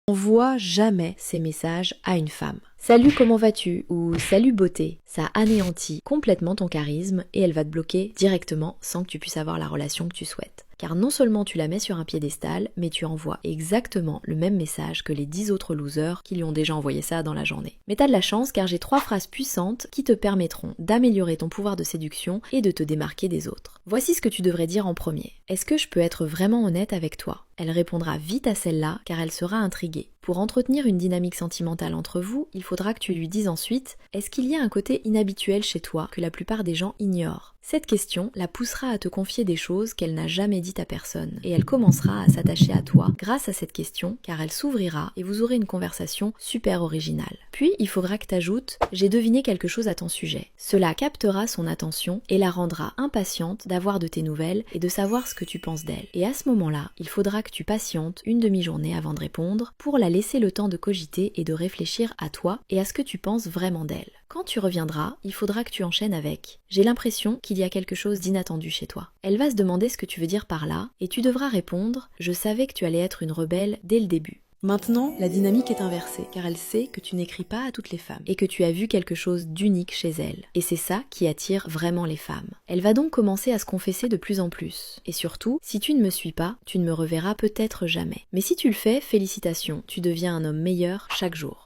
Envoie jamais ces messages à une femme. Salut, comment vas-tu? Ou salut beauté. Ça anéantit complètement ton charisme et elle va te bloquer directement sans que tu puisses avoir la relation que tu souhaites. Car non seulement tu la mets sur un piédestal, mais tu envoies exactement le même message que les 10 autres losers qui lui ont déjà envoyé ça dans la journée. Mais t'as de la chance car j'ai 3 phrases puissantes qui te permettront d'améliorer ton pouvoir de séduction et de te démarquer des autres. Voici ce que tu devrais dire en premier. Est-ce que je peux être vraiment honnête avec toi? Elle répondra vite à celle-là car elle sera intriguée. Pour entretenir une dynamique sentimentale entre vous, il faudra que tu lui dises ensuite « Est-ce qu'il y a un côté inhabituel chez toi que la plupart des gens ignorent ?» Cette question la poussera à te confier des choses qu'elle n'a jamais dites à personne et elle commencera à s'attacher à toi grâce à cette question car elle s'ouvrira et vous aurez une conversation super originale. Puis il faudra que tu ajoutes « J'ai deviné quelque chose à ton sujet ». Cela captera son attention et la rendra impatiente d'avoir de tes nouvelles et de savoir ce que tu penses d'elle. Et à ce moment-là, il faudra que tu patientes une demi-journée avant de répondre pour la laisser le temps de cogiter et de réfléchir à toi et à ce que tu penses vraiment d'elle. Quand tu reviendras, il faudra que tu enchaînes avec « J'ai l'impression qu'il y a quelque chose d'inattendu chez toi ». Elle va se demander ce que tu veux dire par là et tu devras répondre « Je savais que tu allais être une rebelle dès le début ». Maintenant, la dynamique est inversée, car elle sait que tu n'écris pas à toutes les femmes et que tu as vu quelque chose d'unique chez elle. Et c'est ça qui attire vraiment les femmes. Elle va donc commencer à se confesser de plus en plus. Et surtout, si tu ne me suis pas, tu ne me reverras peut-être jamais. Mais si tu le fais, félicitations, tu deviens un homme meilleur chaque jour.